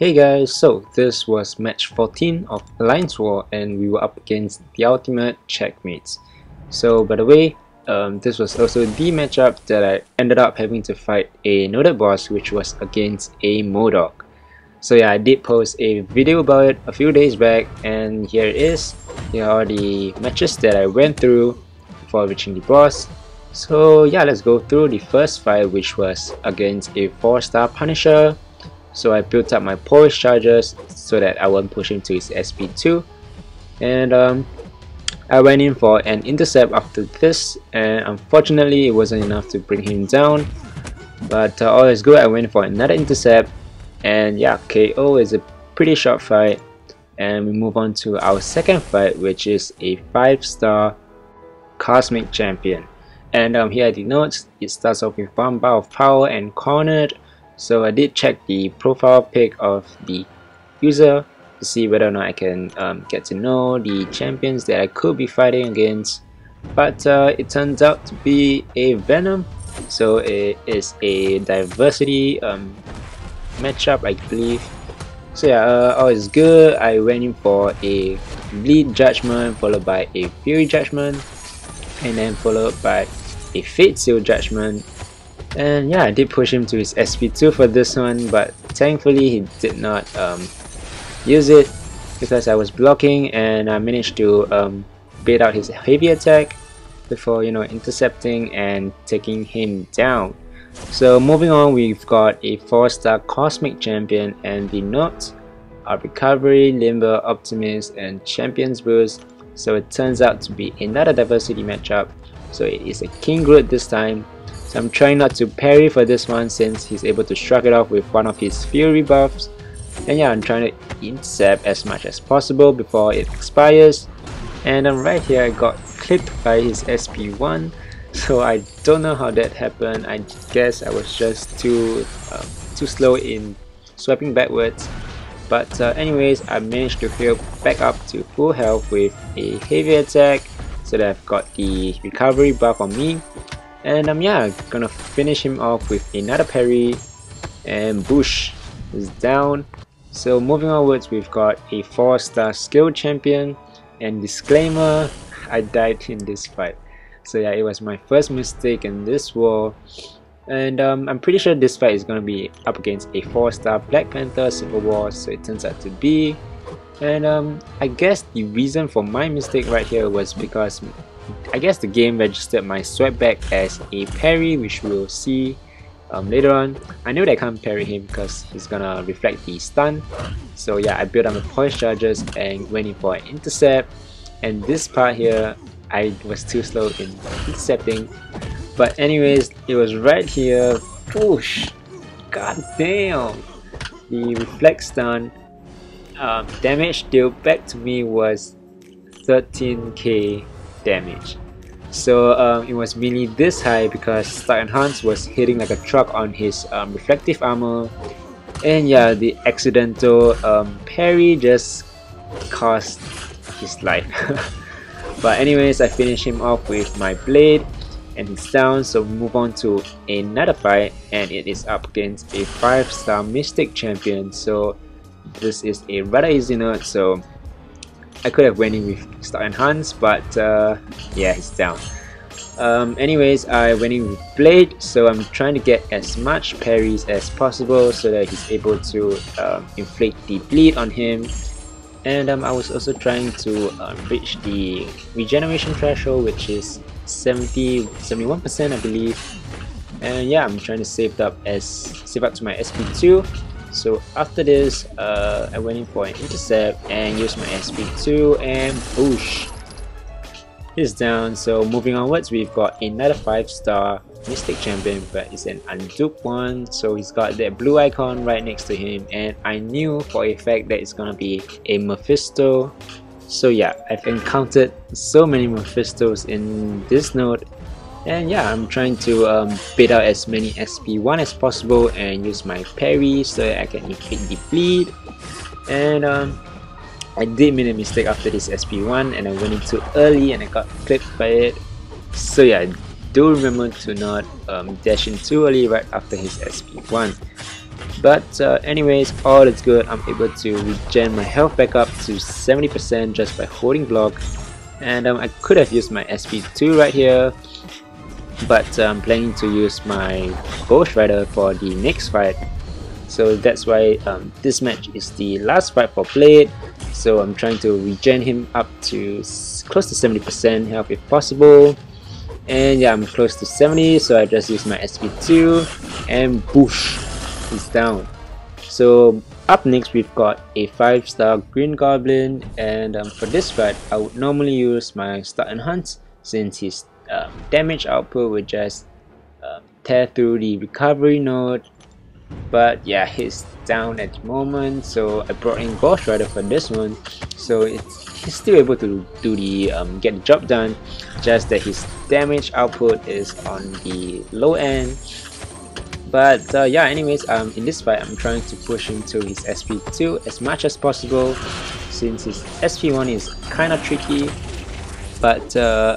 Hey guys, so this was match 14 of Alliance War and we were up against the ultimate checkmates. So by the way, this was also the matchup that I ended up having to fight a noted boss, which was against a Modok. So yeah, I did post a video about it a few days back, and here it is. Here are the matches that I went through before reaching the boss. So yeah, let's go through the first fight, which was against a 4-star Punisher. So I built up my Polish charges so that I won't push him to his SP2, and I went in for an intercept after this, and unfortunately it wasn't enough to bring him down, but all is good. I went for another intercept, and yeah, KO is a pretty short fight, and we move on to our second fight, which is a 5-star Cosmic Champion. And here are the notes. It starts off with 1 bar of power and cornered. So I did check the profile pic of the user to see whether or not I can get to know the champions that I could be fighting against, but it turns out to be a Venom. So it is a diversity matchup, I believe. So yeah, all is good. I went in for a Bleed Judgment followed by a Fury Judgment, and then followed by a Fate Seal Judgment. And yeah, I did push him to his SP2 for this one, but thankfully he did not use it because I was blocking, and I managed to bait out his heavy attack before, you know, intercepting and taking him down. So moving on, we've got a 4-star Cosmic Champion, and the notes are Recovery, Limber, Optimist, and Champions Boost. So it turns out to be another diversity matchup. So it is a King Groot this time. So I'm trying not to parry for this one since he's able to shrug it off with one of his Fury buffs. And yeah, I'm trying to intercept as much as possible before it expires. And right here I got clipped by his SP1. So I don't know how that happened. I guess I was just too slow in swiping backwards. But anyways, I managed to heal back up to full health with a heavy attack, so that I've got the recovery buff on me. And yeah, gonna finish him off with another parry, and Bush is down. So moving onwards, we've got a 4-star skill champion, and disclaimer, I died in this fight. So yeah, it was my first mistake in this war, and I'm pretty sure this fight is gonna be up against a 4-star Black Panther Civil War, so it turns out to be. And I guess the reason for my mistake right here was because I guess the game registered my swipe back as a parry, which we'll see later on. I knew that I can't parry him because he's gonna reflect the stun. So yeah, I built up my point charges and went in for an intercept. And this part here, I was too slow in intercepting. But anyways, it was right here. Whoosh! God damn! The reflect stun damage dealt back to me was 13k damage. So it was mainly this high because Stark Enhance was hitting like a truck on his reflective armor, and yeah, the accidental parry just cost his life. But anyways, I finished him off with my blade and he's down. So we move on to another fight, and it is up against a 5-star Mystic Champion. So this is a rather easy note, so I could have went in with Star Enhance, but yeah, he's down. Anyways, I went in with Blade, so I'm trying to get as much parries as possible so that he's able to inflict the bleed on him. And I was also trying to reach the regeneration threshold, which is 71%, I believe. And yeah, I'm trying to save up to my SP2. So after this, I went in for an intercept and used my SP2, and boosh, he's down. So moving onwards, we've got another 5-star Mystic Champion, but it's an unduped one. So he's got that blue icon right next to him, and I knew for a fact that it's gonna be a Mephisto. So yeah, I've encountered so many Mephistos in this node. And yeah, I'm trying to bait out as many SP1 as possible and use my parry so that I can inflict the bleed. And I did make a mistake after this SP1, and I went in too early and I got clipped by it. So yeah, do remember to not dash in too early right after his SP1. But anyways, all is good. I'm able to regen my health back up to 70% just by holding block. And I could have used my SP2 right here, but I'm planning to use my Ghost Rider for the next fight. So that's why this match is the last fight for Blade. So I'm trying to regen him up to close to 70% health if possible. And yeah, I'm close to 70, so I just use my SP2 and boosh, he's down. So up next we've got a 5-star Green Goblin, and for this fight I would normally use my Start Enhance since his damage output would just tear through the recovery node. But yeah, he's down at the moment, so I brought in Ghost Rider for this one. So he's still able to do the get the job done, just that his damage output is on the low end. But yeah, anyways, in this fight I'm trying to push him to his SP2 as much as possible, since his SP1 is kind of tricky. But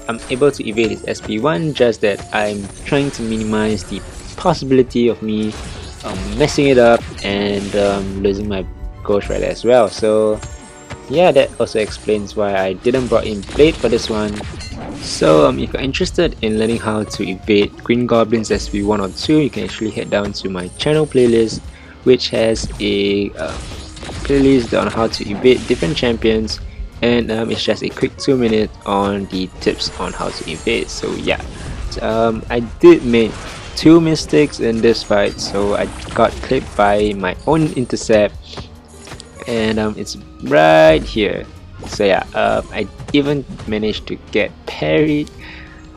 I'm able to evade his SP1, just that I'm trying to minimize the possibility of me messing it up and losing my Ghost Rider as well. So yeah, that also explains why I didn't brought in Blade for this one. So if you're interested in learning how to evade Green Goblins SP1 or 2, you can actually head down to my channel playlist, which has a playlist on how to evade different champions, and it's just a quick 2-minute on the tips on how to evade. So yeah, I did make 2 mistakes in this fight, so I got clipped by my own intercept, and it's right here. So yeah, I even managed to get parried.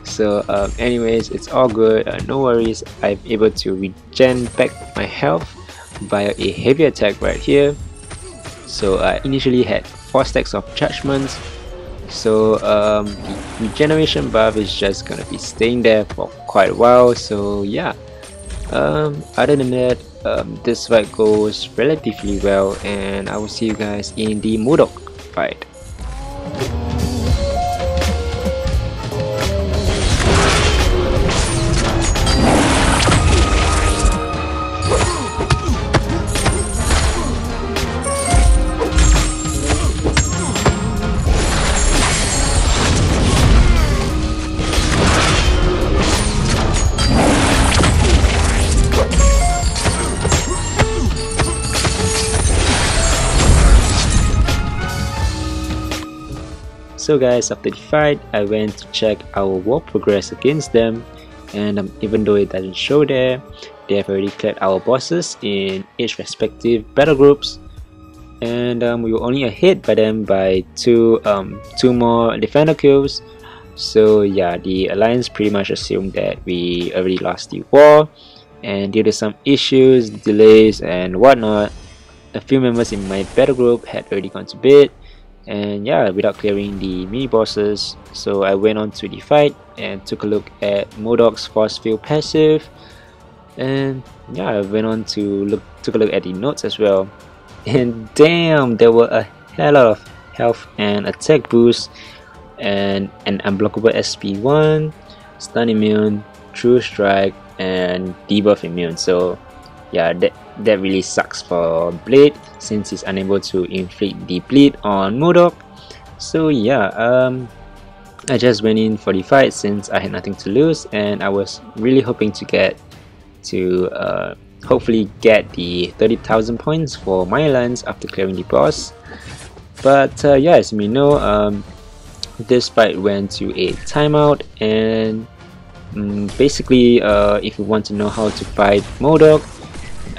So anyways, it's all good, no worries. I'm able to regen back my health via a heavy attack right here. So I initially had 4 stacks of judgments, so the regeneration buff is just gonna be staying there for quite a while. So yeah, other than that, this fight goes relatively well, and I will see you guys in the Modok fight. So guys, after the fight, I went to check our war progress against them, and even though it doesn't show there, they have already cleared our bosses in each respective battle groups, and we were only ahead by them by two more defender kills. So yeah, the alliance pretty much assumed that we already lost the war, and due to some issues, delays and whatnot, a few members in my battle group had already gone to bed. And yeah, without clearing the mini bosses, so I went on to the fight and took a look at Modok's force field passive, and yeah, I went on to took a look at the notes as well, and damn, there were a hell of health and attack boost, and an unblockable SP1, stun immune, true strike, and debuff immune. So yeah, that really sucks for Blade, since he's unable to inflict the bleed on Modok. So yeah, I just went in for the fight since I had nothing to lose, and I was really hoping to get to hopefully get the 30,000 points for my alliance after clearing the boss. But yeah, as you may know, this fight went to a timeout, and basically if you want to know how to fight Modok,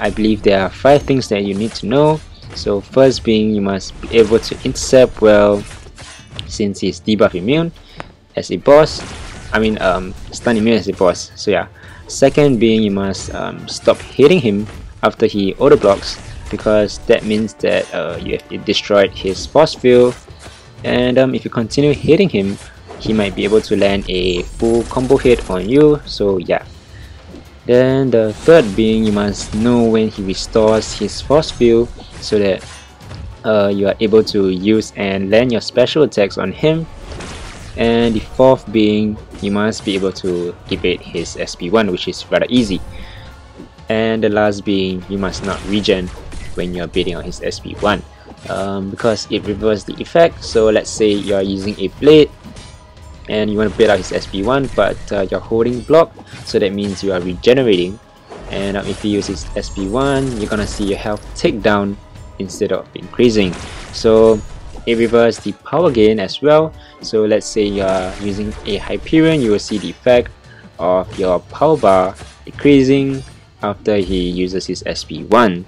I believe there are 5 things that you need to know. So first being, you must be able to intercept well, since he's debuff immune as a boss. Stun immune as a boss. So yeah. Second being, you must stop hitting him after he auto blocks, because that means that you have destroyed his force field. And if you continue hitting him, he might be able to land a full combo hit on you. So yeah. Then the third being, you must know when he restores his force field, so that you are able to use and land your special attacks on him. And the fourth being, you must be able to evade his SP1, which is rather easy. and the last being you must not regen when you're beating on his SP1, because it reverses the effect. So let's say you're using a blade and you want to beat out his SP1, but you're holding block, so that means you are regenerating, and if you use his SP1 you're gonna see your health take down instead of increasing. So it reverses the power gain as well. So let's say you're using a Hyperion, you will see the effect of your power bar decreasing after he uses his SP1.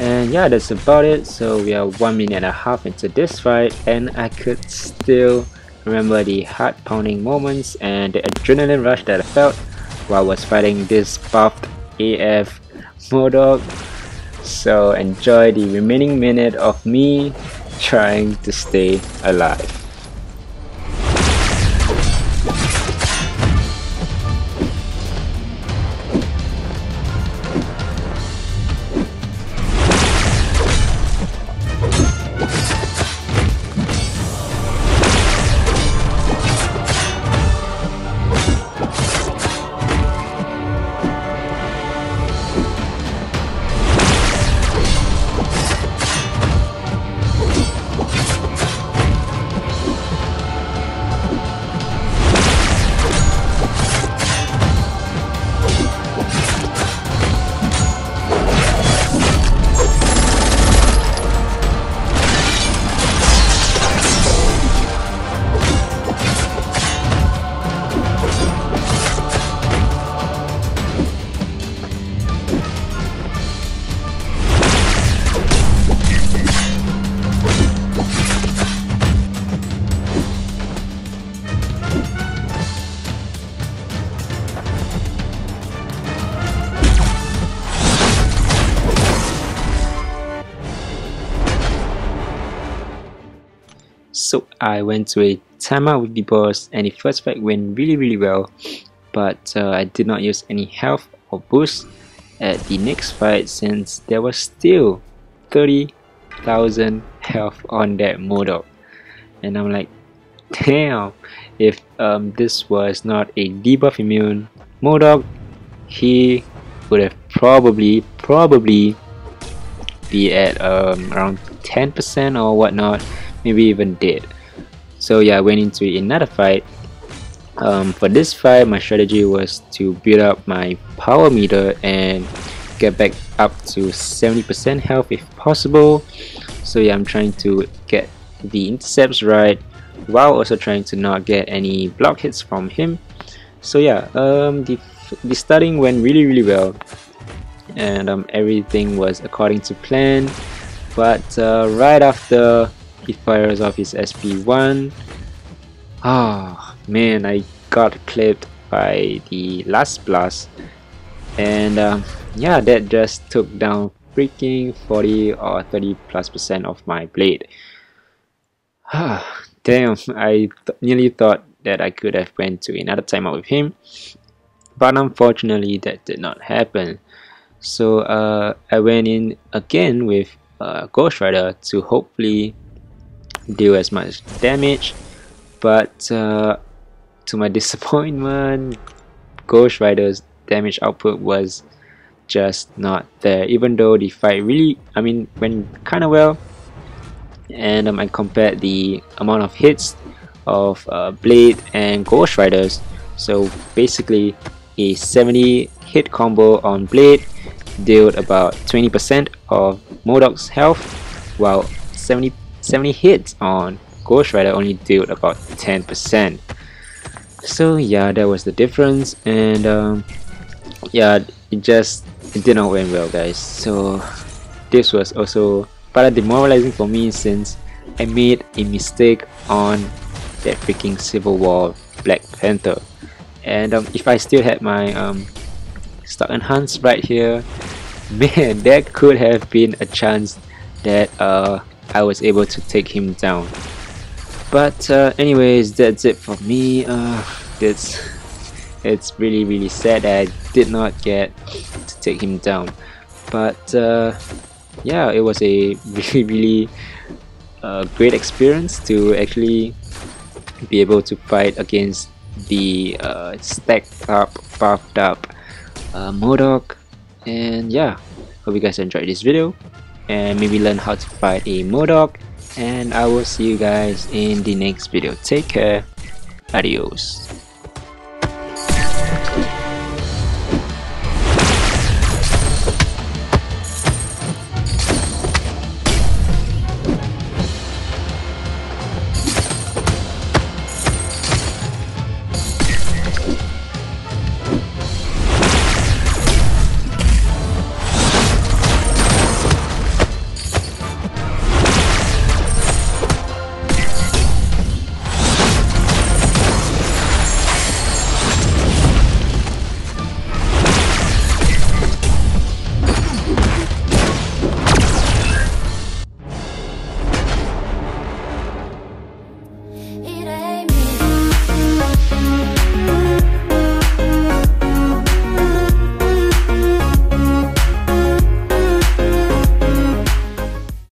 And yeah, that's about it. So we are 1 minute and a half into this fight, and I could still remember the heart pounding moments and the adrenaline rush that I felt while I was fighting this buffed AF Modok. So enjoy the remaining minute of me trying to stay alive. So I went to a timeout with the boss, and the first fight went really well, but I did not use any health or boost at the next fight since there was still 30,000 health on that Modok. And I'm like, damn, if this was not a debuff immune Modok, he would have probably be at around 10% or whatnot, maybe even dead. So yeah, I went into another fight. For this fight, my strategy was to build up my power meter and get back up to 70% health if possible. So yeah, I'm trying to get the intercepts right while also trying to not get any block hits from him. So yeah, the starting went really well, and everything was according to plan. But right after he fires off his SP1, oh man, I got clipped by the last blast, and yeah, that just took down freaking 40 or 30+% of my blade. Damn, I nearly thought that I could have went to another timeout with him, but unfortunately that did not happen. So I went in again with Ghost Rider to hopefully deal as much damage, but to my disappointment, Ghost Rider's damage output was just not there, even though the fight really, went kinda well. And I compared the amount of hits of Blade and Ghost Riders. So basically a 70 hit combo on Blade dealt about 20% of Modok's health, while 70 hits on Ghost Rider only dealt about 10%. So yeah, that was the difference, and yeah, it did not went well, guys. So this was also rather demoralizing for me since I made a mistake on that freaking Civil War Black Panther, and if I still had my stock enhance right here, man, there could have been a chance that I was able to take him down. But anyways, that's it for me. It's really sad that I did not get to take him down, but yeah, it was a really great experience to actually be able to fight against the stacked up, buffed up Modok. And yeah, hope you guys enjoyed this video and maybe learn how to fight a Modok, and I will see you guys in the next video. Take care. Adios.